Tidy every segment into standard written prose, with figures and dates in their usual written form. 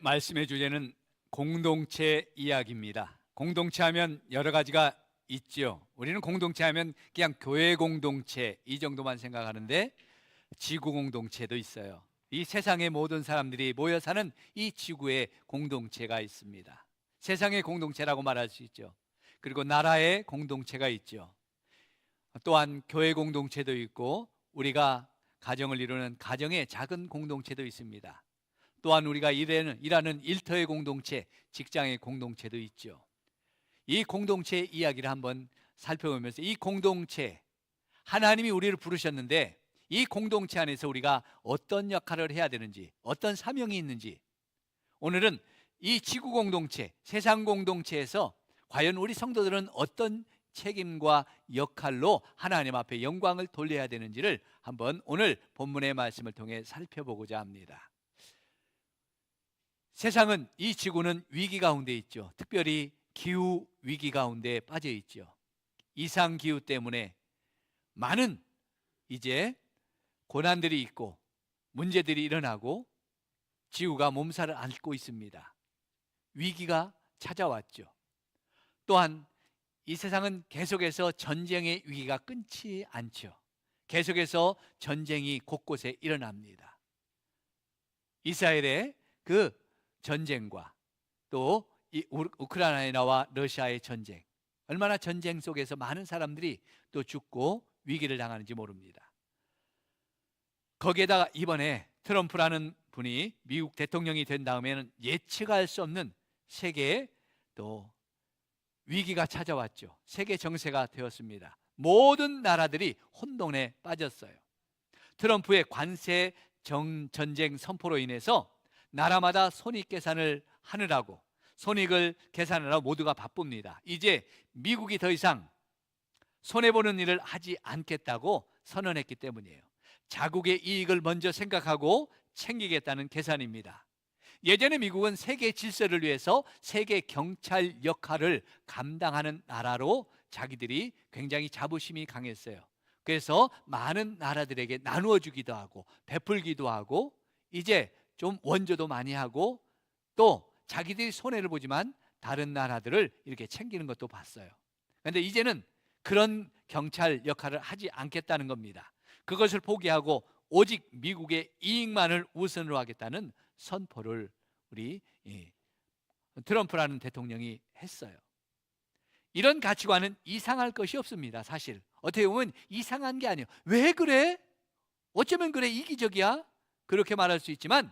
말씀의 주제는 공동체 이야기입니다. 공동체 하면 여러 가지가 있죠. 우리는 공동체 하면 그냥 교회 공동체 이 정도만 생각하는데 지구 공동체도 있어요. 이 세상의 모든 사람들이 모여 사는 이 지구에 공동체가 있습니다. 세상의 공동체라고 말할 수 있죠. 그리고 나라의 공동체가 있죠. 또한 교회 공동체도 있고 우리가 가정을 이루는 가정의 작은 공동체도 있습니다. 또한 우리가 일하는 일터의 공동체, 직장의 공동체도 있죠. 이 공동체 이야기를 한번 살펴보면서 이 공동체, 하나님이 우리를 부르셨는데 이 공동체 안에서 우리가 어떤 역할을 해야 되는지, 어떤 사명이 있는지, 오늘은 이 지구 공동체, 세상 공동체에서 과연 우리 성도들은 어떤 책임과 역할로 하나님 앞에 영광을 돌려야 되는지를 한번 오늘 본문의 말씀을 통해 살펴보고자 합니다. 세상은, 이 지구는 위기 가운데 있죠. 특별히 기후 위기 가운데 빠져 있죠. 이상 기후 때문에 많은 이제 고난들이 있고 문제들이 일어나고 지구가 몸살을 앓고 있습니다. 위기가 찾아왔죠. 또한 이 세상은 계속해서 전쟁의 위기가 끊지 않죠. 계속해서 전쟁이 곳곳에 일어납니다. 이스라엘의 그 전쟁과 또 이 우크라이나와 러시아의 전쟁, 얼마나 전쟁 속에서 많은 사람들이 또 죽고 위기를 당하는지 모릅니다. 거기에다가 이번에 트럼프라는 분이 미국 대통령이 된 다음에는 예측할 수 없는 세계에 또 위기가 찾아왔죠. 세계 정세가 되었습니다. 모든 나라들이 혼돈에 빠졌어요. 트럼프의 관세 전쟁 선포로 인해서 나라마다 손익계산을 하느라고, 손익을 계산하느라 모두가 바쁩니다. 이제 미국이 더 이상 손해보는 일을 하지 않겠다고 선언했기 때문이에요. 자국의 이익을 먼저 생각하고 챙기겠다는 계산입니다. 예전에 미국은 세계 질서를 위해서 세계 경찰 역할을 감당하는 나라로 자기들이 굉장히 자부심이 강했어요. 그래서 많은 나라들에게 나누어 주기도 하고 베풀기도 하고 이제 좀 원조도 많이 하고 또 자기들이 손해를 보지만 다른 나라들을 이렇게 챙기는 것도 봤어요. 그런데 이제는 그런 경찰 역할을 하지 않겠다는 겁니다. 그것을 포기하고 오직 미국의 이익만을 우선으로 하겠다는 선포를 우리 트럼프라는 대통령이 했어요. 이런 가치관은 이상할 것이 없습니다. 사실 어떻게 보면 이상한 게 아니에요. 왜 그래? 어쩌면 그래, 이기적이야? 그렇게 말할 수 있지만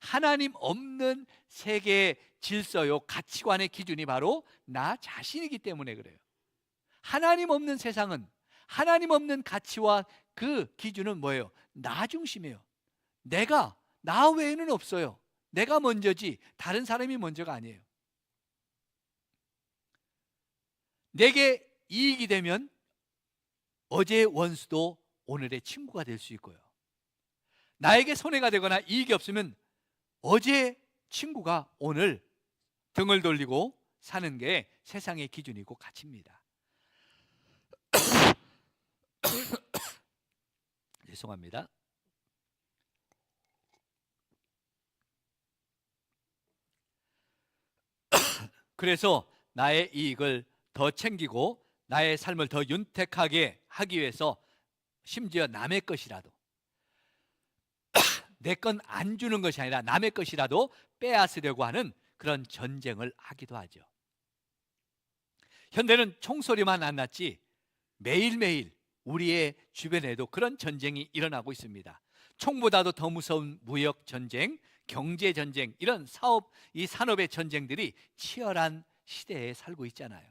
하나님 없는 세계 질서요, 가치관의 기준이 바로 나 자신이기 때문에 그래요. 하나님 없는 세상은, 하나님 없는 가치와 그 기준은 뭐예요? 나 중심이에요. 나 외에는 없어요. 내가 먼저지 다른 사람이 먼저가 아니에요. 내게 이익이 되면 어제의 원수도 오늘의 친구가 될 수 있고요. 나에게 손해가 되거나 이익이 없으면 어제의 친구가 오늘 등을 돌리고 사는 게 세상의 기준이고 가치입니다. 죄송합니다. 그래서 나의 이익을 더 챙기고 나의 삶을 더 윤택하게 하기 위해서 심지어 남의 것이라도 내 건 안 주는 것이 아니라 남의 것이라도 빼앗으려고 하는 그런 전쟁을 하기도 하죠. 현대는 총소리만 안 났지 매일매일 우리의 주변에도 그런 전쟁이 일어나고 있습니다. 총보다도 더 무서운 무역 전쟁, 경제 전쟁, 이런 이 산업의 전쟁들이 치열한 시대에 살고 있잖아요.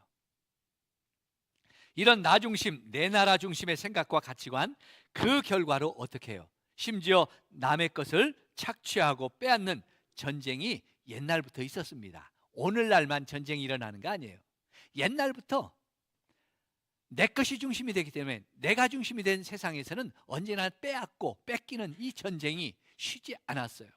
이런 나 중심, 내 나라 중심의 생각과 가치관, 그 결과로 어떻게 해요? 심지어 남의 것을 착취하고 빼앗는 전쟁이 옛날부터 있었습니다. 오늘날만 전쟁이 일어나는 거 아니에요. 옛날부터 내 것이 중심이 되기 때문에, 내가 중심이 된 세상에서는 언제나 빼앗고 뺏기는 이 전쟁이 쉬지 않았어요.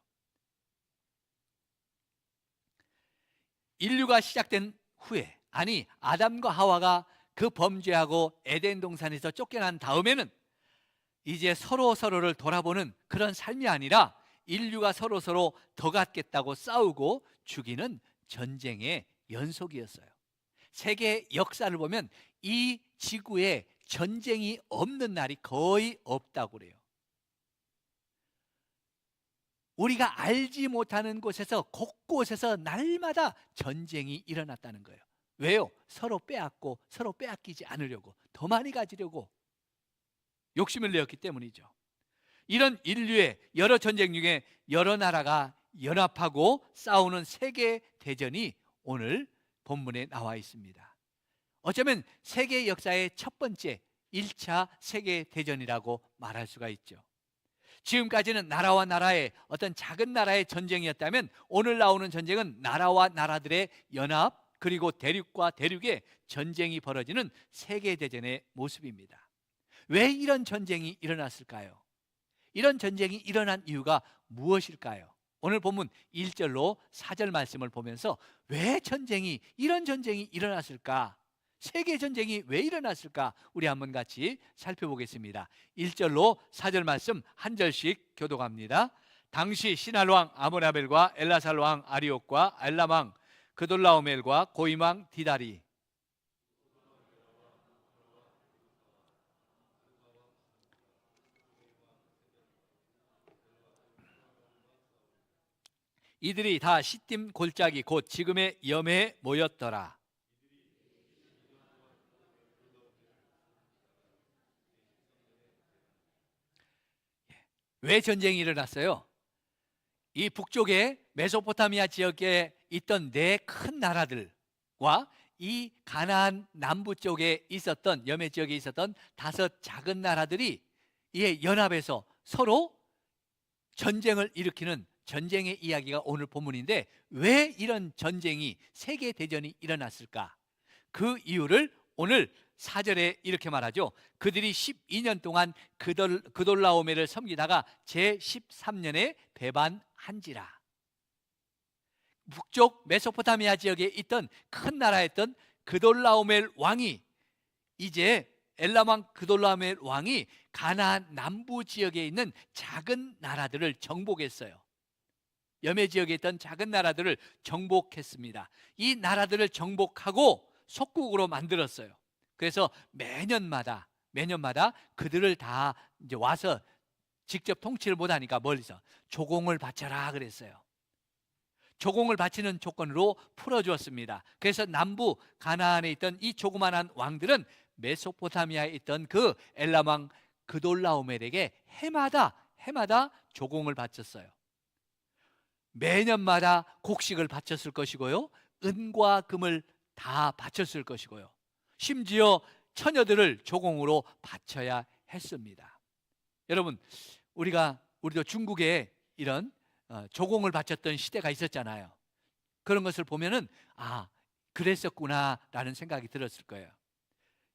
인류가 시작된 후에, 아니 아담과 하와가 그 범죄하고 에덴 동산에서 쫓겨난 다음에는 이제 서로를 돌아보는 그런 삶이 아니라 인류가 서로 더 갖겠다고 싸우고 죽이는 전쟁의 연속이었어요. 세계 역사를 보면 이 지구에 전쟁이 없는 날이 거의 없다고 그래요. 우리가 알지 못하는 곳에서 곳곳에서 날마다 전쟁이 일어났다는 거예요. 왜요? 서로 빼앗고 서로 빼앗기지 않으려고, 더 많이 가지려고 욕심을 내었기 때문이죠. 이런 인류의 여러 전쟁 중에 여러 나라가 연합하고 싸우는 세계 대전이 오늘 본문에 나와 있습니다. 어쩌면 세계 역사의 첫 번째 1차 세계 대전이라고 말할 수가 있죠. 지금까지는 나라와 나라의 어떤 작은 나라의 전쟁이었다면 오늘 나오는 전쟁은 나라와 나라들의 연합, 그리고 대륙과 대륙의 전쟁이 벌어지는 세계대전의 모습입니다. 왜 이런 전쟁이 일어났을까요? 이런 전쟁이 일어난 이유가 무엇일까요? 오늘 본문 1절로 4절 말씀을 보면서 왜 이런 전쟁이 일어났을까? 세계전쟁이 왜 일어났을까? 우리 한번 같이 살펴보겠습니다. 1절로 4절 말씀 한 절씩 교독합니다. 당시 시날왕 아므라벨과 엘라살 왕 아리옥과 엘람 왕 그돌라오멜과 고임 왕 디다리, 이들이 다 시딤 골짜기 곧 지금의 염해에 모였더라. 왜 전쟁이 일어났어요? 이 북쪽에 메소포타미아 지역에 있던 네 큰 나라들과 이 가나안 남부 쪽에 있었던 염해 지역에 있었던 5 작은 나라들이 이에 연합해서 서로 전쟁을 일으키는 전쟁의 이야기가 오늘 본문인데, 왜 이런 전쟁이 세계 대전이 일어났을까? 그 이유를 오늘 4절에 이렇게 말하죠. 그들이 12년 동안 그돌라오멜을 섬기다가 제13년에 배반한지라. 북쪽 메소포타미아 지역에 있던 큰 나라였던 그돌라오멜 왕이 이제 엘람 왕 그돌라오멜 왕이 가나안 남부 지역에 있는 작은 나라들을 정복했어요. 염해 지역에 있던 작은 나라들을 정복했습니다. 이 나라들을 정복하고 속국으로 만들었어요. 그래서 매년마다 그들을 다 이제 와서 직접 통치를 못하니까 멀리서 조공을 바쳐라 그랬어요. 조공을 바치는 조건으로 풀어주었습니다. 그래서 남부 가나안에 있던 이 조그만한 왕들은 메소포타미아에 있던 그 엘람 왕 그돌라오멜에게 해마다 조공을 바쳤어요. 매년마다 곡식을 바쳤을 것이고요, 은과 금을 다 바쳤을 것이고요, 심지어 처녀들을 조공으로 바쳐야 했습니다. 여러분, 우리도 중국에 이런 조공을 바쳤던 시대가 있었잖아요. 그런 것을 보면은 그랬었구나라는 생각이 들었을 거예요.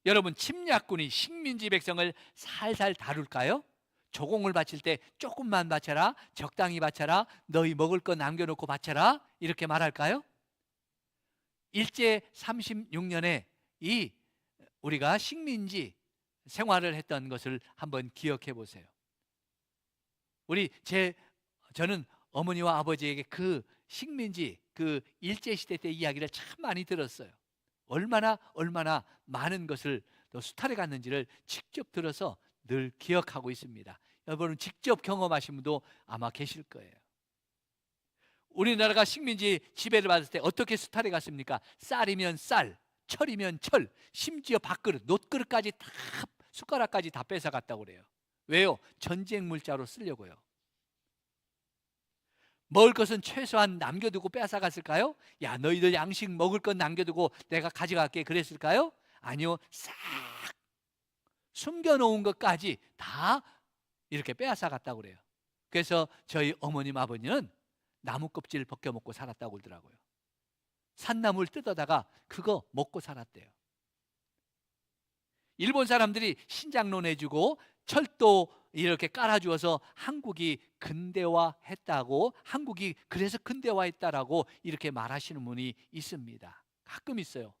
여러분, 침략군이 식민지 백성을 살살 다룰까요? 조공을 바칠 때 조금만 바쳐라, 적당히 바쳐라, 너희 먹을 거 남겨놓고 바쳐라, 이렇게 말할까요? 일제 36년에 우리가 식민지 생활을 했던 것을 한번 기억해 보세요. 저는 어머니와 아버지에게 그 식민지, 그 일제시대 때 이야기를 참 많이 들었어요. 얼마나 많은 것을 수탈해 갔는지를 직접 들어서 늘 기억하고 있습니다. 여러분, 직접 경험하신 분도 아마 계실 거예요. 우리나라가 식민지 지배를 받을 때 어떻게 수탈해 갔습니까? 쌀이면 쌀, 철이면 철, 심지어 밥그릇, 놋그릇까지 다, 숟가락까지 다 뺏어갔다고 그래요. 왜요? 전쟁 물자로 쓰려고요. 먹을 것은 최소한 남겨두고 뺏어갔을까요? 야, 너희들 양식 먹을 건 남겨두고 내가 가져갈게 그랬을까요? 아니요, 싹 숨겨놓은 것까지 다 이렇게 빼앗아갔다고 그래요. 그래서 저희 어머님 아버님은 나무 껍질 벗겨먹고 살았다고 그러더라고요. 산나물 뜯어다가 그거 먹고 살았대요. 일본 사람들이 신장로 내주고 철도 이렇게 깔아주어서 한국이 근대화했다고, 한국이 그래서 근대화했다라고 이렇게 말하시는 분이 있습니다. 가끔 있어요.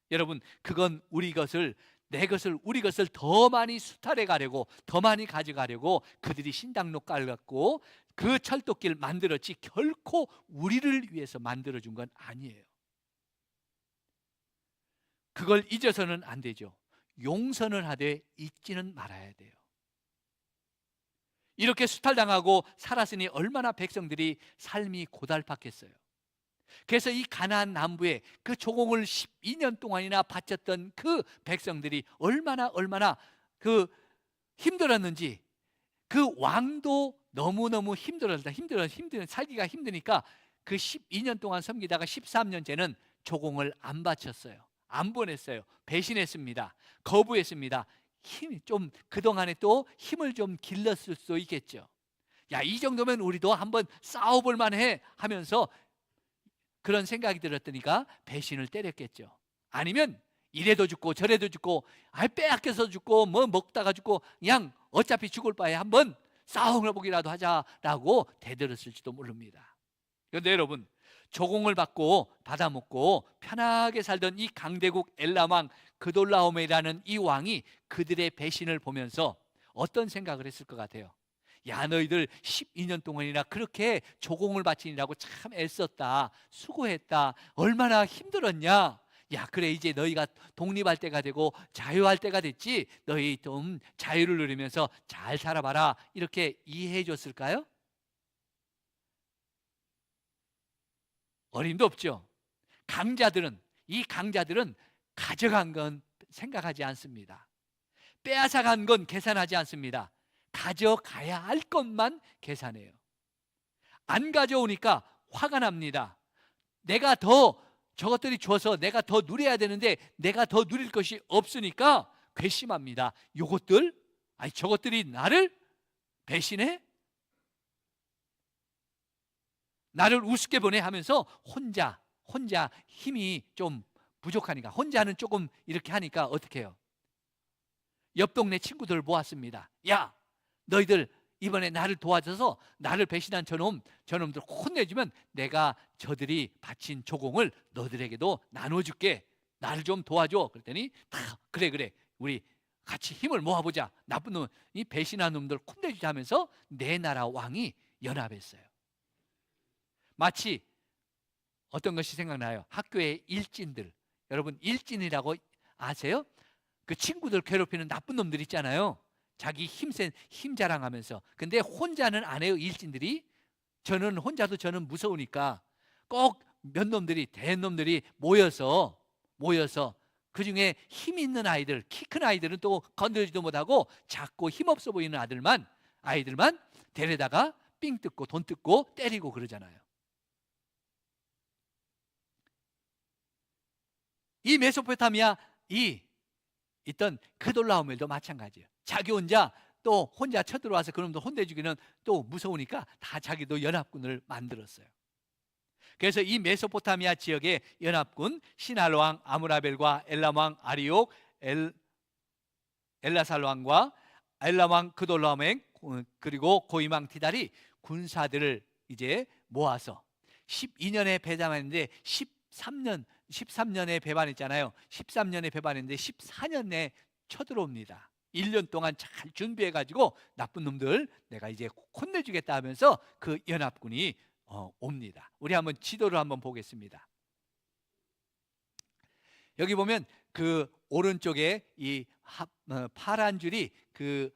여러분, 그건 우리 것을 내 것을, 우리 것을 더 많이 수탈해 가려고, 더 많이 가져가려고 그들이 신당로 깔았고 그 철도길 만들었지 결코 우리를 위해서 만들어준 건 아니에요. 그걸 잊어서는 안 되죠. 용서는 하되 잊지는 말아야 돼요. 이렇게 수탈당하고 살았으니 얼마나 백성들이 삶이 고달팠겠어요. 그래서 이 가나안 남부에 그 조공을 12년 동안이나 바쳤던 그 백성들이 얼마나 그 힘들었는지, 그 왕도 너무너무 살기가 힘드니까 그 12년 동안 섬기다가 13년째는 조공을 안 바쳤어요. 안 보냈어요. 배신했습니다. 거부했습니다. 좀 그동안에 또 힘을 좀 길렀을 수도 있겠죠. 야, 이 정도면 우리도 한번 싸워볼 만해 하면서 그런 생각이 들었더니까 배신을 때렸겠죠. 아니면 이래도 죽고 저래도 죽고 빼앗겨서 죽고 뭐 먹다가 죽고 그냥 어차피 죽을 바에 한번 싸움을 보기라도 하자라고 대들었을지도 모릅니다. 그런데 여러분, 조공을 받고 받아먹고 편하게 살던 이 강대국 엘람왕 그돌라오메라는 이 왕이 그들의 배신을 보면서 어떤 생각을 했을 것 같아요? 야, 너희들 12년 동안이나 그렇게 조공을 바치느라고 참 애썼다, 수고했다, 얼마나 힘들었냐. 야, 그래, 이제 너희가 독립할 때가 되고 자유할 때가 됐지, 너희 좀 자유를 누리면서 잘 살아봐라, 이렇게 이해해 줬을까요? 어림도 없죠. 이 강자들은 가져간 건 생각하지 않습니다. 빼앗아간 건 계산하지 않습니다. 가져가야 할 것만 계산해요. 안 가져오니까 화가 납니다. 내가 더 저것들이 줘서 내가 더 누려야 되는데 내가 더 누릴 것이 없으니까 괘씸합니다. 저것들이 나를 배신해? 나를 우습게 보내 하면서 혼자 힘이 좀 부족하니까, 혼자는 조금 이렇게 하니까 어떻게 해요? 옆 동네 친구들 모았습니다. 야, 너희들 이번에 나를 도와줘서 나를 배신한 저놈들 혼내주면 내가 저들이 바친 조공을 너희들에게도 나눠줄게. 나를 좀 도와줘. 그랬더니 다 그래 우리 같이 힘을 모아보자. 나쁜 놈, 이 배신한 놈들 혼내주자 하면서 내 나라 왕이 연합했어요. 마치 어떤 것이 생각나요? 학교의 일진들. 여러분, 일진이라고 아세요? 그 친구들 괴롭히는 나쁜 놈들 있잖아요. 자기 힘 자랑하면서. 근데 혼자는 안 해요, 일진들이. 혼자도 저는 무서우니까 꼭 몇 놈들이, 대놈들이 모여서 그 중에 힘 있는 아이들, 키 큰 아이들은 또 건드리지도 못하고 작고 힘없어 보이는 아이들만 데려다가 삥 뜯고 돈 뜯고 때리고 그러잖아요. 이 메소포타미아 있던 그돌라오멜도 마찬가지예요. 자기 혼자 쳐들어와서 그놈도 혼내주기는 또 무서우니까 다 자기도 연합군을 만들었어요. 그래서 이 메소포타미아 지역의 연합군, 시날왕 아므라벨과 엘람왕 아리옥, 엘라살왕과 엘람왕 그돌라오멜, 그리고 고이망 티달이 군사들을 이제 모아서 12년에 배반했는데 13년에 배반했잖아요. 13년에 배반했는데 14년에 쳐들어옵니다. 1년 동안 잘 준비해가지고 나쁜 놈들 내가 이제 혼내주겠다 하면서 그 연합군이 옵니다. 우리 한번 지도를 한번 보겠습니다. 여기 보면 그 오른쪽에 이 파란 줄이 그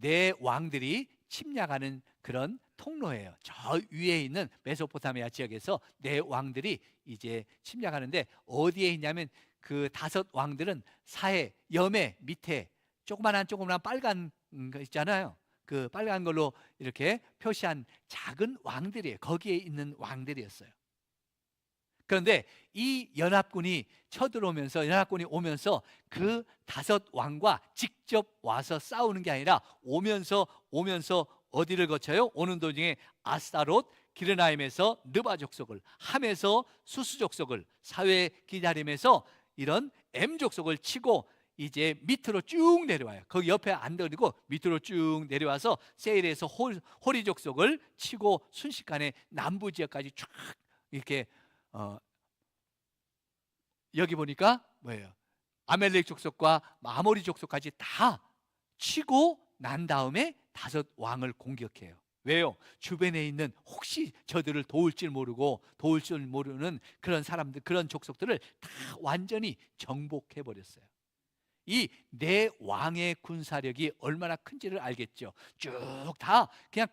네 왕들이 침략하는 그런 통로예요. 저 위에 있는 메소포타미아 지역에서 네 왕들이 이제 침략하는데, 어디에 있냐면 그 5 왕들은 염해 밑에 조그만한 빨간 거 있잖아요. 그 빨간 걸로 이렇게 표시한 작은 왕들이에요. 거기에 있는 왕들이었어요. 그런데 이 연합군이 오면서 그 5 왕과 직접 와서 싸우는 게 아니라 오면서 어디를 거쳐요? 오는 도중에 아스타롯, 기르나임에서 느바 족속을, 함에서 수스 족속을, 사회 기다림에서 이런 M 족속을 치고 이제 밑으로 쭉 내려와요. 거기 옆에 안 들리고 밑으로 쭉 내려와서 세일에서 호리 족속을 치고 순식간에 남부 지역까지 쫙 이렇게 여기 보니까 뭐예요? 아멜렉 족속과 아모리 족속까지 다 치고 난 다음에 다섯 왕을 공격해요. 왜요? 주변에 있는 혹시 저들을 도울 줄 모르고 도울 줄 모르는 그런 사람들, 그런 족속들을 다 완전히 정복해 버렸어요. 이 네 왕의 군사력이 얼마나 큰지를 알겠죠. 쭉 다 그냥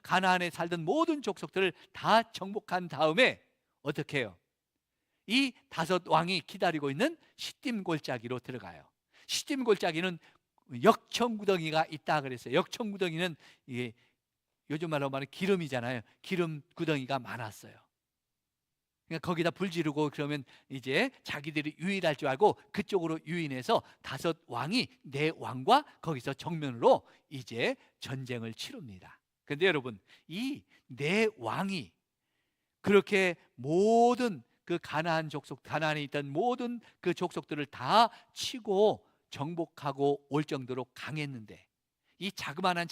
가나안에 살던 모든 족속들을 다 정복한 다음에 어떻게 해요? 이 다섯 왕이 기다리고 있는 시딤 골짜기로 들어가요. 시딤 골짜기는 역청구덩이가 있다 그랬어요. 역청구덩이는 이게 요즘 말로 말하는 기름이잖아요. 기름 구덩이가 많았어요. 그러니까 거기다 불 지르고 그러면 이제 자기들이 유일할 줄 알고 그쪽으로 유인해서 다섯 왕이 네 왕과 거기서 정면으로 이제 전쟁을 치릅니다. 그런데 여러분, 이 네 왕이 그렇게 모든 그 가나안 족속, 가나안에 있던 모든 그 족속들을 다 치고 정복하고 올 정도로 강했는데, 이 자그마한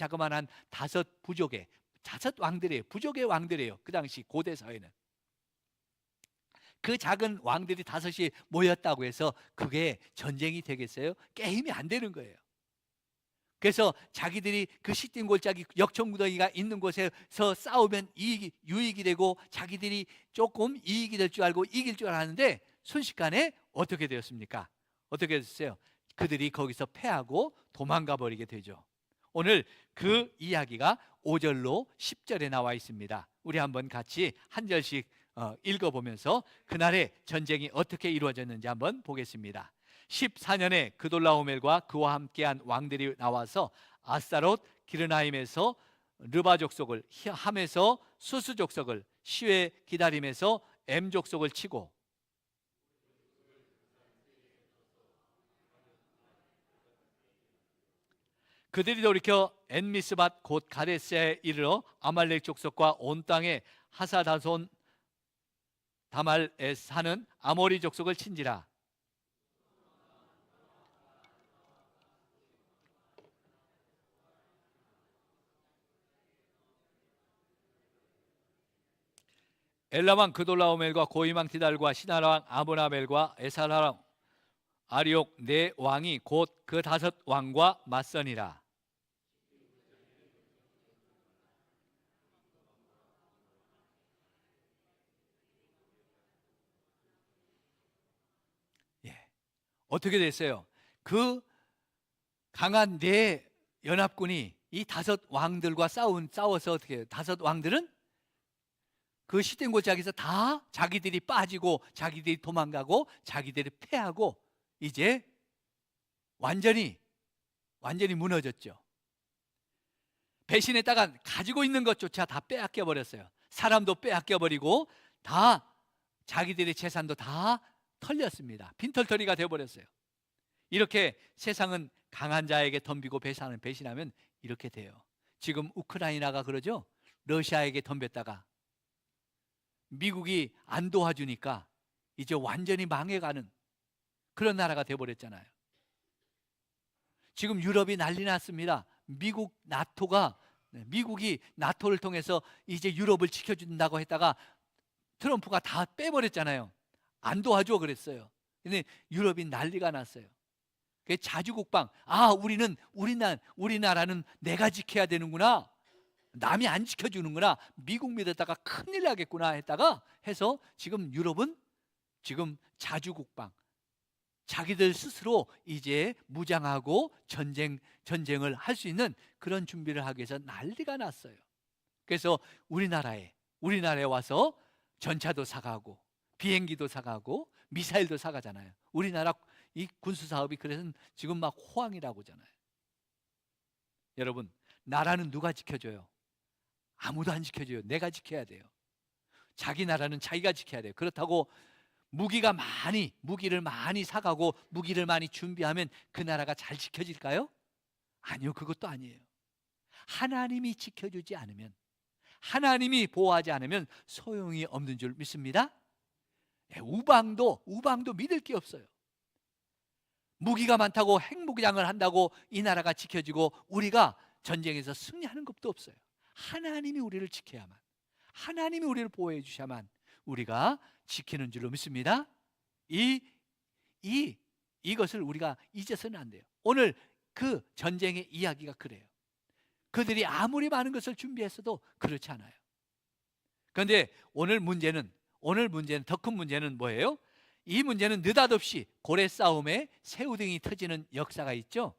다섯 왕들이에요. 부족의 왕들이에요. 그 당시 고대 사회는. 그 작은 왕들이 다섯이 모였다고 해서 그게 전쟁이 되겠어요? 게임이 안 되는 거예요. 그래서 자기들이 그 시딤 골짜기 역청구덩이가 있는 곳에서 싸우면 유익이 되고 자기들이 조금 이익이 될 줄 알고 이길 줄 알았는데 순식간에 어떻게 되었습니까? 어떻게 됐어요? 그들이 거기서 패하고 도망가 버리게 되죠. 오늘 그 이야기가 5절로 10절에 나와 있습니다. 우리 한번 같이 한 절씩 읽어보면서 그날의 전쟁이 어떻게 이루어졌는지 한번 보겠습니다. 14년에 그돌라오멜과 그와 함께한 왕들이 나와서 아스타롯 기르나임에서 르바 족속을, 함에서 수스 족속을, 시외 기다림에서 엠 족속을 치고, 그들이 돌이켜 엔미스밭 곧 가데스에 이르러 아말렉 족속과 온 땅에 하사다손 다말에 사는 아모리 족속을 친지라. 엘라왕 그돌라오멜과 고이망 티달과 시나라왕 아브나벨과 에사라왕 아리옥 네 왕이 곧 그 다섯 왕과 맞서니라. 예. 어떻게 됐어요? 그 강한 네 연합군이 이 다섯 왕들과 싸워서 어떻게 해요? 다섯 왕들은 그 시든 골짜기에서 다 자기들이 빠지고 자기들이 도망가고 자기들이 패하고 이제 완전히 무너졌죠. 배신했다가 가지고 있는 것조차 다 빼앗겨 버렸어요. 사람도 빼앗겨 버리고 다 자기들의 재산도 다 털렸습니다. 빈털터리가 되어 버렸어요. 이렇게 세상은 강한 자에게 덤비고 배신하면 이렇게 돼요. 지금 우크라이나가 그러죠. 러시아에게 덤볐다가 미국이 안 도와주니까 이제 완전히 망해가는 그런 나라가 되어버렸잖아요. 지금 유럽이 난리 났습니다. 미국이 나토를 통해서 이제 유럽을 지켜준다고 했다가 트럼프가 다 빼버렸잖아요. 안 도와줘 그랬어요. 근데 유럽이 난리가 났어요. 그 자주국방, 우리나라는 내가 지켜야 되는구나, 남이 안 지켜주는구나, 미국 믿었다가 큰일 나겠구나 했다가 해서 지금 유럽은 지금 자주국방, 자기들 스스로 이제 무장하고 전쟁을 할 수 있는 그런 준비를 하기 위해서 난리가 났어요. 그래서 우리나라에 와서 전차도 사가고 비행기도 사가고 미사일도 사가잖아요. 우리나라 이 군수 사업이 그래서 지금 막 호황이라고 하잖아요. 여러분, 나라는 누가 지켜줘요? 아무도 안 지켜줘요. 내가 지켜야 돼요. 자기 나라는 자기가 지켜야 돼요. 그렇다고 무기를 많이 사가고 무기를 많이 준비하면 그 나라가 잘 지켜질까요? 아니요, 그것도 아니에요. 하나님이 지켜주지 않으면, 하나님이 보호하지 않으면 소용이 없는 줄 믿습니다. 우방도 믿을 게 없어요. 무기가 많다고 핵무기장을 한다고 이 나라가 지켜지고 우리가 전쟁에서 승리하는 것도 없어요. 하나님이 우리를 지켜야만, 하나님이 우리를 보호해 주셔야만 우리가 지키는 줄로 믿습니다. 이 이것을 우리가 잊어서는 안 돼요. 오늘 그 전쟁의 이야기가 그래요. 그들이 아무리 많은 것을 준비했어도 그렇지 않아요. 그런데 오늘 문제는 더 큰 문제는 뭐예요? 이 문제는 느닷없이 고래 싸움에 새우등이 터지는 역사가 있죠.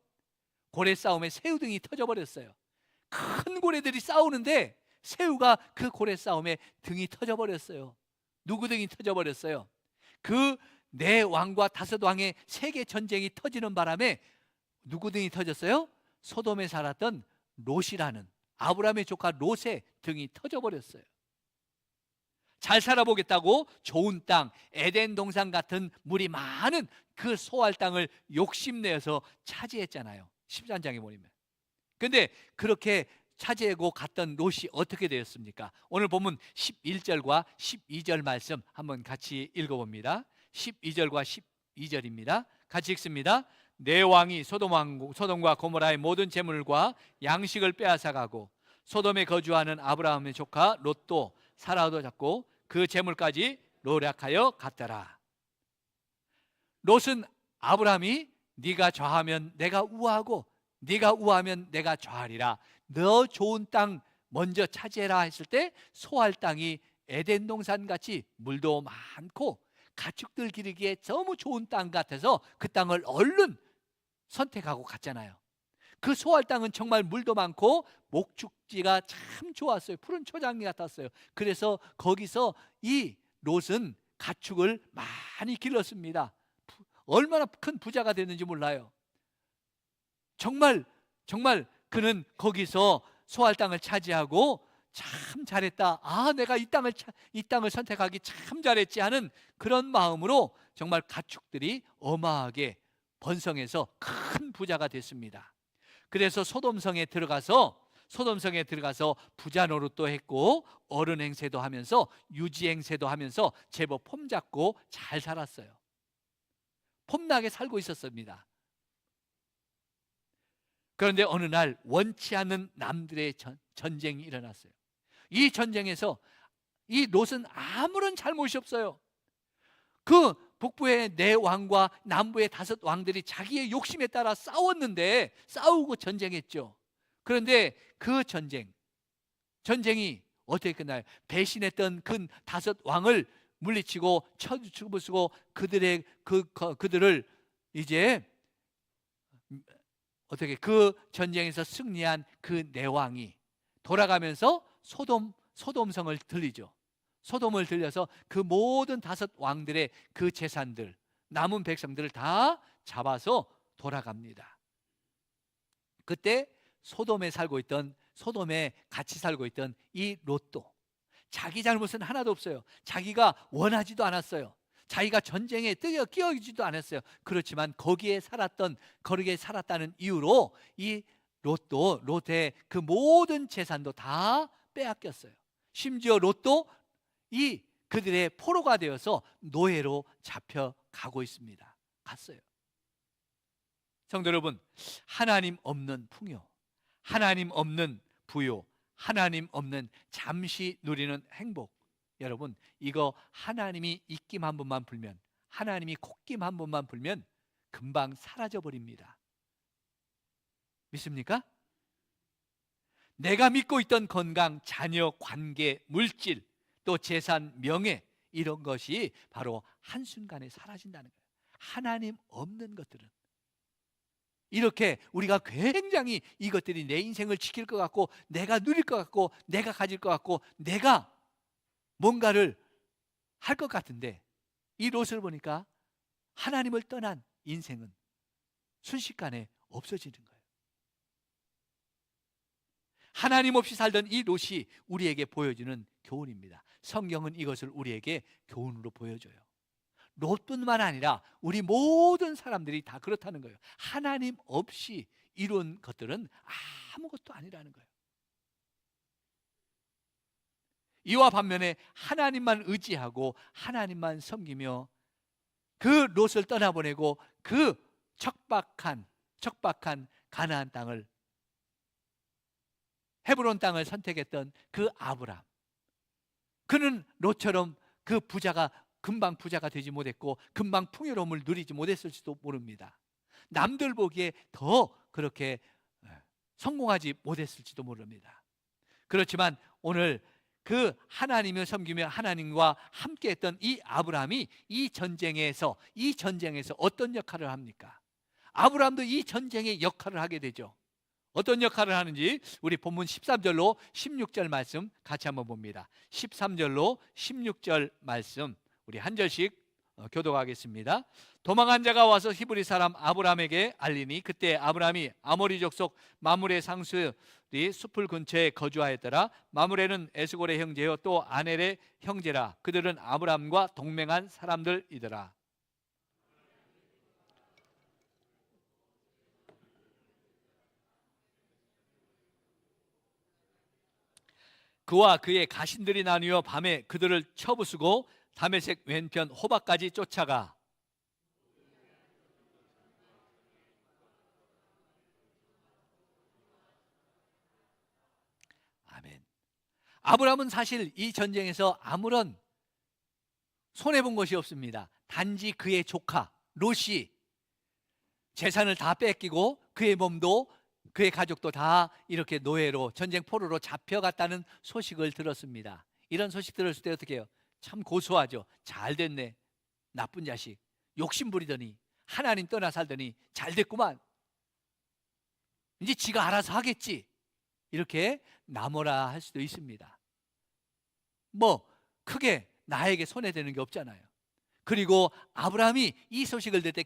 고래 싸움에 새우등이 터져버렸어요. 큰 고래들이 싸우는데 새우가 그 고래 싸움에 등이 터져버렸어요. 누구 등이 터져버렸어요? 그 네 왕과 다섯 왕의 세계 전쟁이 터지는 바람에 누구 등이 터졌어요? 소돔에 살았던 롯이라는 아브라함의 조카 롯의 등이 터져버렸어요. 잘 살아보겠다고 좋은 땅, 에덴 동산 같은 물이 많은 그 소할 땅을 욕심내어서 차지했잖아요. 13장에 보면. 그런데 그렇게 차지하고 갔던 롯이 어떻게 되었습니까? 오늘 보면 11절과 12절 말씀 한번 같이 읽어봅니다. 12절과 12절입니다. 같이 읽습니다. 네 왕이 소돔과 고모라의 모든 재물과 양식을 빼앗아가고 소돔에 거주하는 아브라함의 조카 롯도 사라도 잡고 그 재물까지 노략하여 갔더라. 롯은 아브라함이 네가 좌하면 내가 우하고 네가 우하면 내가 좌하리라. 너 좋은 땅 먼저 차지해라 했을 때 소할 땅이 에덴 동산같이 물도 많고 가축들 기르기에 너무 좋은 땅 같아서 그 땅을 얼른 선택하고 갔잖아요. 그 소할 땅은 정말 물도 많고 목축지가 참 좋았어요. 푸른 초장이 같았어요. 그래서 거기서 이 롯은 가축을 많이 길렀습니다. 얼마나 큰 부자가 됐는지 몰라요. 정말 그는 거기서 소할 땅을 차지하고 참 잘했다. 내가 이 땅을 선택하기 참 잘했지 하는 그런 마음으로 정말 가축들이 어마하게 번성해서 큰 부자가 됐습니다. 그래서 소돔성에 들어가서 부자 노릇도 했고 어른 행세도 하면서 유지 행세도 하면서 제법 폼잡고 잘 살았어요. 폼나게 살고 있었습니다. 그런데 어느 날 원치 않는 남들의 전쟁이 일어났어요. 이 전쟁에서 이 롯은 아무런 잘못이 없어요. 그 북부의 네 왕과 남부의 다섯 왕들이 자기의 욕심에 따라 싸우고 전쟁했죠. 그런데 그 전쟁이 어떻게 끝나요? 배신했던 그 다섯 왕을 물리치고 쳐죽으시고 그들을 이제 어떻게 그 전쟁에서 승리한 그 네 왕이 돌아가면서 소돔성을 들리죠. 소돔을 들려서 그 모든 다섯 왕들의 그 재산들, 남은 백성들을 다 잡아서 돌아갑니다. 그때 소돔에 같이 살고 있던 이 롯도 자기 잘못은 하나도 없어요. 자기가 원하지도 않았어요. 자기가 전쟁에 끼어지지도 않았어요. 그렇지만 거기에 살았다는 이유로 이 롯의 그 모든 재산도 다 빼앗겼어요. 심지어 롯도 그들의 포로가 되어서 노예로 잡혀가고 있습니다. 갔어요. 성도 여러분, 하나님 없는 풍요, 하나님 없는 부요, 하나님 없는 잠시 누리는 행복, 여러분 이거 하나님이 입김 한 번만 불면, 하나님이 콧김 한 번만 불면 금방 사라져 버립니다. 믿습니까? 내가 믿고 있던 건강, 자녀, 관계, 물질, 또 재산, 명예, 이런 것이 바로 한순간에 사라진다는 거예요. 하나님 없는 것들은 이렇게 우리가 굉장히 이것들이 내 인생을 지킬 것 같고 내가 누릴 것 같고 내가 가질 것 같고 내가 뭔가를 할 것 같은데 이 롯을 보니까 하나님을 떠난 인생은 순식간에 없어지는 거예요. 하나님 없이 살던 이 롯이 우리에게 보여주는 교훈입니다. 성경은 이것을 우리에게 교훈으로 보여줘요. 롯뿐만 아니라 우리 모든 사람들이 다 그렇다는 거예요. 하나님 없이 이룬 것들은 아무것도 아니라는 거예요. 이와 반면에 하나님만 의지하고 하나님만 섬기며 그 롯을 떠나보내고 그 척박한 가나안 땅을, 헤브론 땅을 선택했던 그 아브람, 그는 롯처럼 그 부자가 금방 부자가 되지 못했고 금방 풍요로움을 누리지 못했을지도 모릅니다. 남들 보기에 더 그렇게 성공하지 못했을지도 모릅니다. 그렇지만 오늘 그 하나님을 섬기며 하나님과 함께했던 이 아브라함이 이 전쟁에서 어떤 역할을 합니까? 아브라함도 이 전쟁의 역할을 하게 되죠. 어떤 역할을 하는지 우리 본문 13절로 16절 말씀 같이 한번 봅니다. 13절로 16절 말씀 우리 한 절씩 교독하겠습니다. 도망한 자가 와서 히브리 사람 아브라함에게 알리니 그때 아브라함이 아모리 족속 마므레 상수들이 숲을 근처에 거주하였더라. 마므레는 에스골의 형제요 또 아넬의 형제라. 그들은 아브라함과 동맹한 사람들이더라. 그와 그의 가신들이 나뉘어 밤에 그들을 쳐부수고 다메섹 왼편 호박까지 쫓아가. 아멘. 아브라함은 사실 이 전쟁에서 아무런 손해본 것이 없습니다. 단지 그의 조카 롯이 재산을 다 뺏기고 그의 몸도 그의 가족도 다 이렇게 노예로 전쟁 포로로 잡혀갔다는 소식을 들었습니다. 이런 소식 들었을 때 어떻게 해요? 참 고소하죠. 잘 됐네. 나쁜 자식. 욕심 부리더니 하나님 떠나 살더니 잘 됐구만. 이제 지가 알아서 하겠지. 이렇게 나무라 할 수도 있습니다. 뭐 크게 나에게 손해되는 게 없잖아요. 그리고 아브라함이 이 소식을 들을 때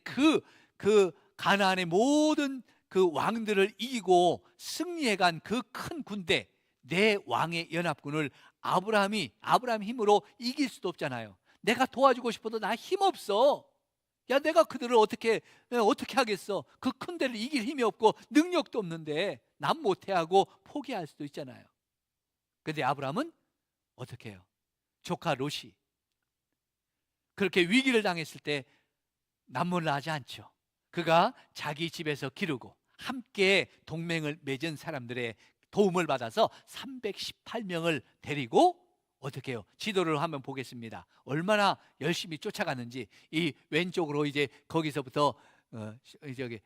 그 가나안의 모든 그 왕들을 이기고 승리해간 그 큰 군대 내 왕의 연합군을 아브라함 힘으로 이길 수도 없잖아요. 내가 도와주고 싶어도 나 힘없어. 야, 내가 그들을 어떻게 하겠어? 그 큰 데를 이길 힘이 없고 능력도 없는데 난 못해 하고 포기할 수도 있잖아요. 그런데 아브라함은 어떻게 해요? 조카 롯이 그렇게 위기를 당했을 때 남몰라 하지 않죠. 그가 자기 집에서 기르고 함께 동맹을 맺은 사람들의 도움을 받아서 318명을 데리고 어떻게 해요? 지도를 한번 보겠습니다. 얼마나 열심히 쫓아갔는지. 이 왼쪽으로 이제 거기서부터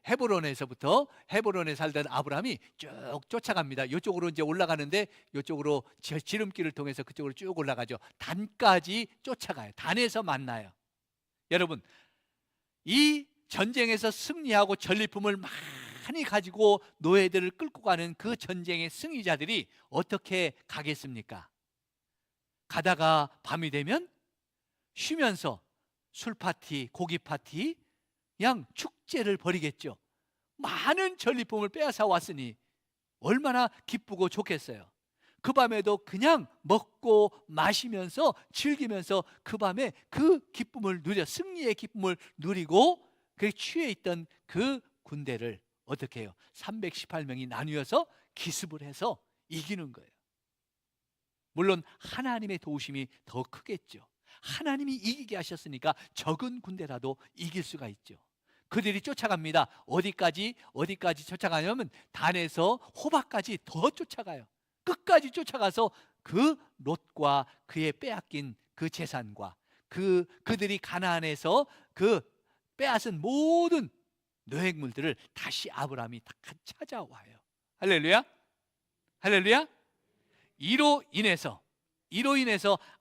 헤브론에 살던 아브라함이 쭉 쫓아갑니다. 이쪽으로 이제 올라가는데 이쪽으로 지름길을 통해서 그쪽으로 쭉 올라가죠. 단까지 쫓아가요. 단에서 만나요. 여러분, 이 전쟁에서 승리하고 전리품을 많이 가지고 노예들을 끌고 가는 그 전쟁의 승리자들이 어떻게 가겠습니까? 가다가 밤이 되면 쉬면서 술 파티, 고기 파티, 그냥 축제를 벌이겠죠. 많은 전리품을 빼앗아 왔으니 얼마나 기쁘고 좋겠어요. 그 밤에도 그냥 먹고 마시면서 즐기면서 그 밤에 그 기쁨을 승리의 기쁨을 누리고 그 취해 있던 그 군대를 어떻게 해요? 318명이 나뉘어서 기습을 해서 이기는 거예요. 물론 하나님의 도우심이 더 크겠죠. 하나님이 이기게 하셨으니까 적은 군대라도 이길 수가 있죠. 그들이 쫓아갑니다. 어디까지 쫓아가냐면 단에서 호박까지 더 쫓아가요. 끝까지 쫓아가서 그 롯과 그의 빼앗긴 그 재산과 그들이 가나안에서 그 빼앗은 모든 노획물들을 다시 아브라함이 다 찾아와요. 할렐루야. 할렐루야. 이로 인해서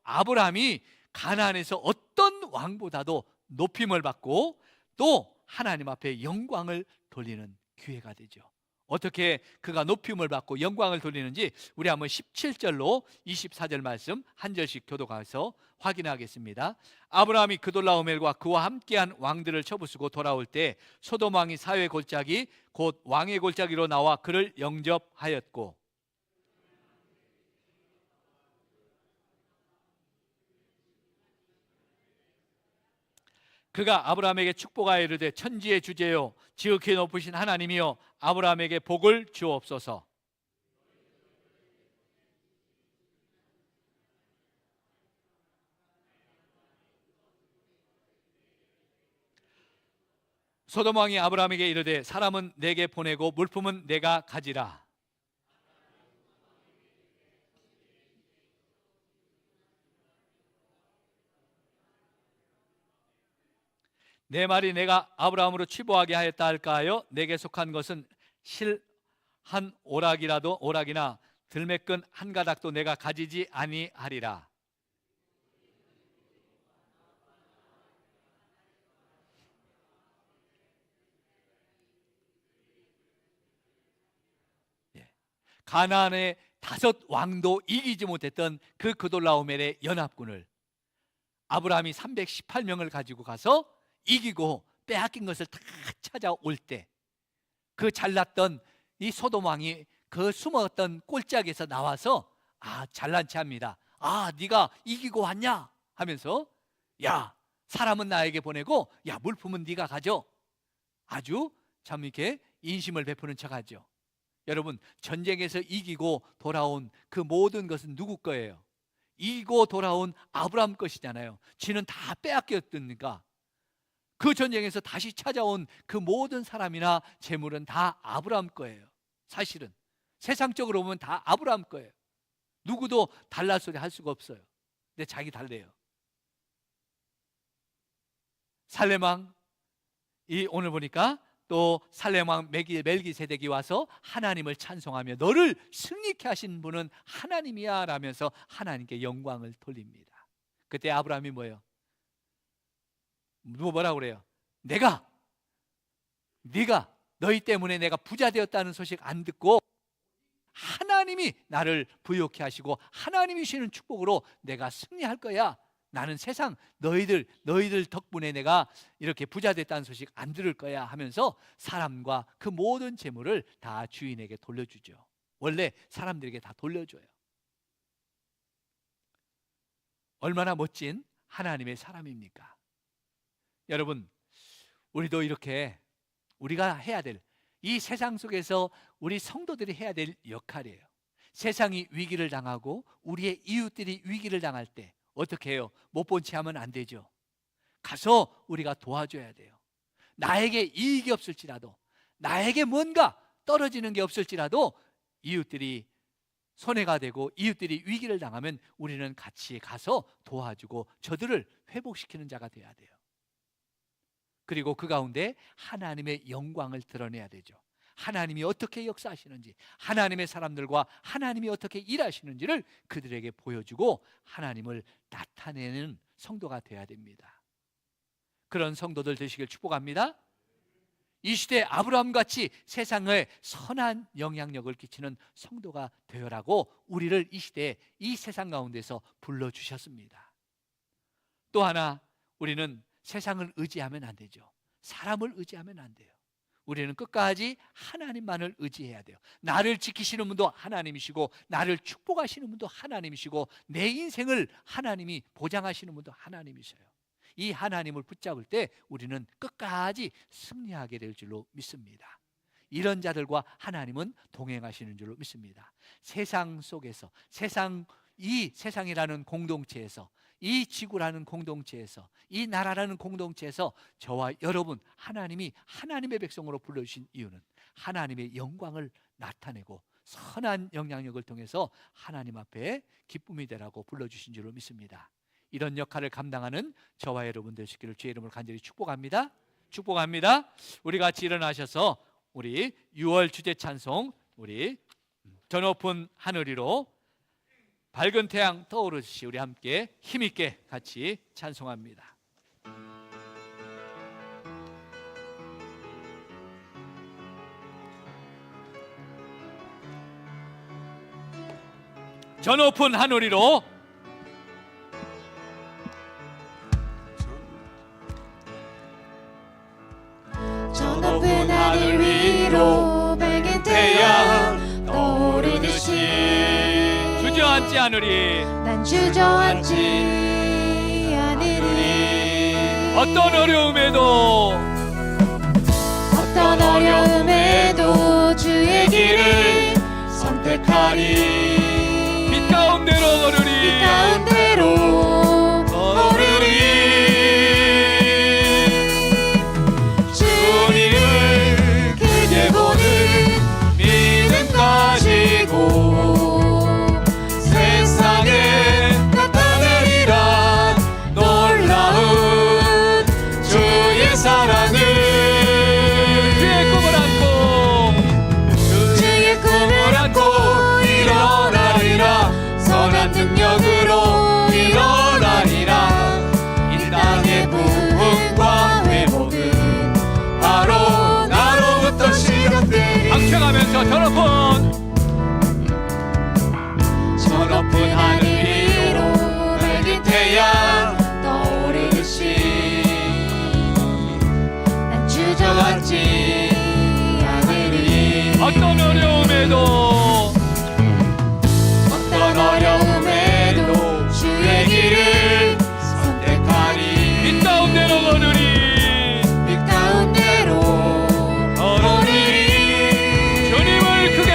아브라함이 가나안에서 어떤 왕보다도 높임을 받고 또 하나님 앞에 영광을 돌리는 기회가 되죠. 어떻게 그가 높임을 받고 영광을 돌리는지 우리 한번 17절로 24절 말씀 한 절씩 교독해서 확인하겠습니다. 아브라함이 그돌라오멜과 그와 함께한 왕들을 쳐부수고 돌아올 때 소돔 왕이 사회 골짜기 곧 왕의 골짜기로 나와 그를 영접하였고 그가 아브라함에게 축복하여 이르되 천지의 주제요 지극히 높으신 하나님이여 아브라함에게 복을 주옵소서. 소돔 왕이 아브라함에게 이르되 사람은 내게 보내고 물품은 내가 가지라. 내 말이 내가 아브라함으로 취보하게 하였다 할까하여 내게 속한 것은 실 한 오락이나 들매끈 한 가닥도 내가 가지지 아니하리라. 가나안의 5 왕도 이기지 못했던 그 그돌라오멜의 연합군을 아브라함이 318명을 가지고 가서 이기고 빼앗긴 것을 다 찾아올 때, 그 잘났던 이 소돔 왕이 그 숨었던 꼴짝에서 나와서 잘난 체합니다. 네가 이기고 왔냐 하면서, 야, 사람은 나에게 보내고 야, 물품은 네가 가져. 아주 참 이렇게 인심을 베푸는 척하죠. 여러분, 전쟁에서 이기고 돌아온 그 모든 것은 누구 거예요? 이기고 돌아온 아브라함 것이잖아요. 지는 다 빼앗겼으니까 그 전쟁에서 다시 찾아온 그 모든 사람이나 재물은 다 아브라함 거예요. 사실은 세상적으로 보면 다 아브라함 거예요. 누구도 달라 소리 할 수가 없어요. 근데 자기 달래요. 살렘왕, 오늘 보니까 또 살렘왕 멜기세덱이 와서 하나님을 찬송하며 너를 승리케 하신 분은 하나님이야 라면서 하나님께 영광을 돌립니다. 그때 아브라함이 뭐라고 그래요? 네가 너희 때문에 내가 부자 되었다는 소식 안 듣고 하나님이 나를 부욕케 하시고 하나님이 주시는 축복으로 내가 승리할 거야. 나는 세상 너희들 덕분에 내가 이렇게 부자 됐다는 소식 안 들을 거야 하면서 사람과 그 모든 재물을 다 주인에게 돌려주죠. 원래 사람들에게 다 돌려줘요. 얼마나 멋진 하나님의 사람입니까? 여러분, 우리도 이렇게 우리가 해야 될, 이 세상 속에서 우리 성도들이 해야 될 역할이에요. 세상이 위기를 당하고 우리의 이웃들이 위기를 당할 때 어떻게 해요? 못 본 채 하면 안 되죠. 가서 우리가 도와줘야 돼요. 나에게 이익이 없을지라도, 나에게 뭔가 떨어지는 게 없을지라도 이웃들이 손해가 되고 이웃들이 위기를 당하면 우리는 같이 가서 도와주고 저들을 회복시키는 자가 돼야 돼요. 그리고 그 가운데 하나님의 영광을 드러내야 되죠. 하나님이 어떻게 역사하시는지, 하나님의 사람들과 하나님이 어떻게 일하시는지를 그들에게 보여주고 하나님을 나타내는 성도가 되어야 됩니다. 그런 성도들 되시길 축복합니다. 이 시대 아브라함같이 세상에 선한 영향력을 끼치는 성도가 되어라고 우리를 이 시대에 이 세상 가운데서 불러주셨습니다. 또 하나, 우리는 세상을 의지하면 안 되죠. 사람을 의지하면 안 돼요. 우리는 끝까지 하나님만을 의지해야 돼요. 나를 지키시는 분도 하나님이시고 나를 축복하시는 분도 하나님이시고 내 인생을 하나님이 보장하시는 분도 하나님이셔요. 이 하나님을 붙잡을 때 우리는 끝까지 승리하게 될 줄로 믿습니다. 이런 자들과 하나님은 동행하시는 줄로 믿습니다. 세상 속에서, 이 세상이라는 공동체에서, 이 지구라는 공동체에서, 이 나라라는 공동체에서 저와 여러분, 하나님이 하나님의 백성으로 불러주신 이유는 하나님의 영광을 나타내고 선한 영향력을 통해서 하나님 앞에 기쁨이 되라고 불러주신 줄로 믿습니다. 이런 역할을 감당하는 저와 여러분 되시기를 주의 이름으로 간절히 축복합니다. 축복합니다. 우리 같이 일어나셔서 우리 6월 주제 찬송, 우리 저 높은 하늘 위로 밝은 태양 떠오르듯이 우리 함께 힘있게 같이 찬송합니다. 저 높은 하늘 위로 저 높은 하늘 위로 밝은 태양 떠오르듯이 주저앉지 않으리. 난 주저앉지 않으리. 어떤 어려움에도 주의 길을 선택하리. 빛 가운데로 오르리. 주님을 크게 보는 믿음 가지고 세상에 나타내리라. 놀라운 주의 외쳐가면서 저 높은 하늘 위로 맑은 태양 떠오르듯이 난 주저앉지 않으리. 어떤 어려움에도 주의 길을 선택하리. 빛 가운데로 걸으리. 빛 가운데로 걸으리. 주님을 크게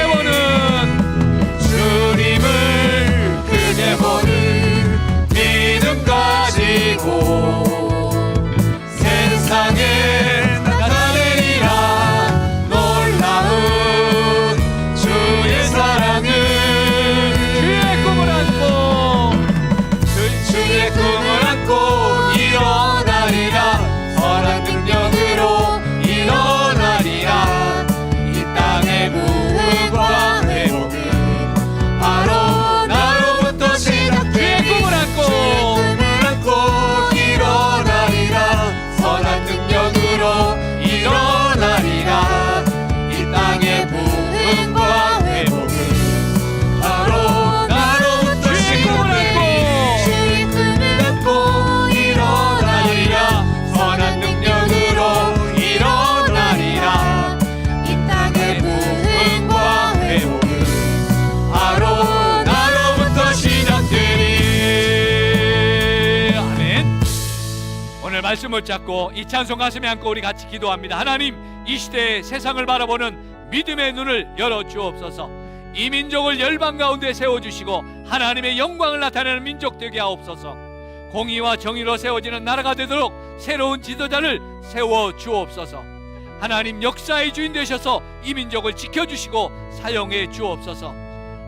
보는 믿음 가지고 세상에 나타내리라. 놀라운 주의 사랑은 주의 꿈을 안고 주의 꿈을 안고 일어나리라. 선한 능력으로 일어나리라. 이 땅의 부흥과 회복은 바로 나로부터 시작되리. 주의 꿈을 안고 일어나리라. 선한 능력으로 일어나리라. 이 땅의 부흥과 회복은 바로 나로부터 주의 꿈을 안고 일어나리라. 선한 능력으로 일어나리라. 이 땅의 부흥과 회복은 바로 나로부터 시작되리. 아멘. 오늘 말씀을 잡고 이 찬송 가슴에 안고 우리 같이 기도합니다. 하나님, 이 시대의 세상을 바라보는 믿음의 눈을 열어주옵소서. 이 민족을 열방 가운데 세워주시고 하나님의 영광을 나타내는 민족 되게 하옵소서. 공의와 정의로 세워지는 나라가 되도록 새로운 지도자를 세워주옵소서. 하나님, 역사의 주인 되셔서 이 민족을 지켜주시고 사용해 주옵소서.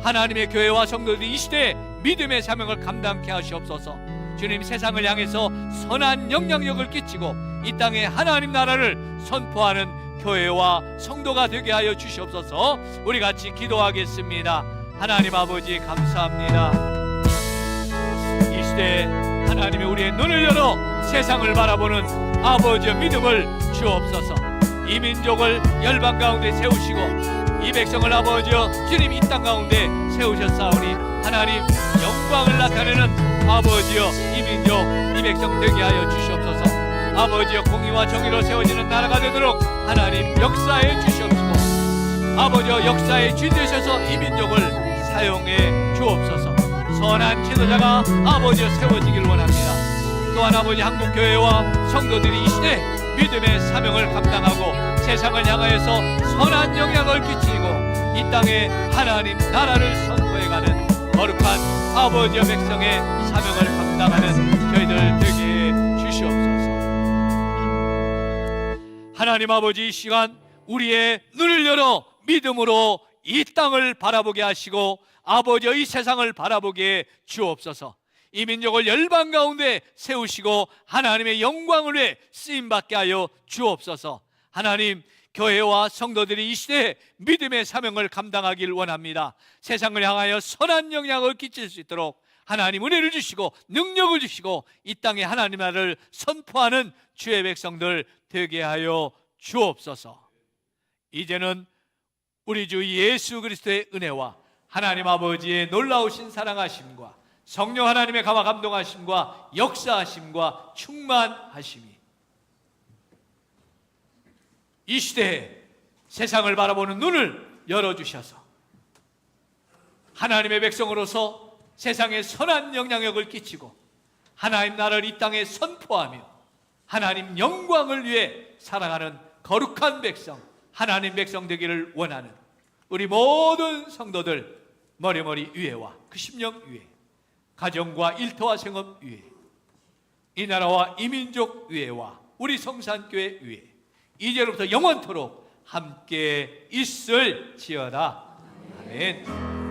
하나님의 교회와 성도들이 이 시대에 믿음의 사명을 감당케 하시옵소서. 주님, 세상을 향해서 선한 영향력을 끼치고 이 땅에 하나님 나라를 선포하는 교회와 성도가 되게 하여 주시옵소서. 우리 같이 기도하겠습니다. 하나님 아버지, 감사합니다. 이 시대에 하나님이 우리의 눈을 열어 세상을 바라보는 아버지의 믿음을 주옵소서. 이 민족을 열방 가운데 세우시고 이 백성을 아버지여 주님 이 땅 가운데 세우셨사오니 하나님 영광을 나타내는 아버지여 이 민족 이 백성 되게 하여 주시옵소서. 아버지여 공의와 정의로 세워지는 나라가 되도록 하나님 역사해 주시옵시고 아버지여 역사에 주인 되셔서 이 민족을 사용해 주옵소서. 선한 지도자가 아버지여 세워지길 원합니다. 또한 아버지 한국교회와 성도들이 이 시대 믿음의 사명을 감당하고 세상을 향하여서 선한 영향을 끼치고 이 땅에 하나님 나라를 선포해가는 거룩한 아버지와 백성의 사명을 감당하는 저희들 되게 해 주시옵소서. 하나님 아버지, 이 시간 우리의 눈을 열어 믿음으로 이 땅을 바라보게 하시고 아버지의 이 세상을 바라보게 주옵소서. 이 민족을 열방 가운데 세우시고 하나님의 영광을 위해 쓰임받게 하여 주옵소서. 하나님, 교회와 성도들이 이 시대에 믿음의 사명을 감당하길 원합니다. 세상을 향하여 선한 영향을 끼칠 수 있도록 하나님 은혜를 주시고 능력을 주시고 이 땅에 하나님 나라를 선포하는 주의 백성들 되게 하여 주옵소서. 이제는 우리 주 예수 그리스도의 은혜와 하나님 아버지의 놀라우신 사랑하심과 성령 하나님의 감화 감동하심과 역사하심과 충만하심이 이 시대에 세상을 바라보는 눈을 열어주셔서 하나님의 백성으로서 세상에 선한 영향력을 끼치고 하나님 나라를 이 땅에 선포하며 하나님 영광을 위해 살아가는 거룩한 백성, 하나님 백성 되기를 원하는 우리 모든 성도들 머리머리 위에와 그 심령 위에, 가정과 일터와 생업 위에, 이 나라와 이 민족 위에와 우리 성산교회 위에 이제로부터 영원토록 함께 있을지어다. 아멘.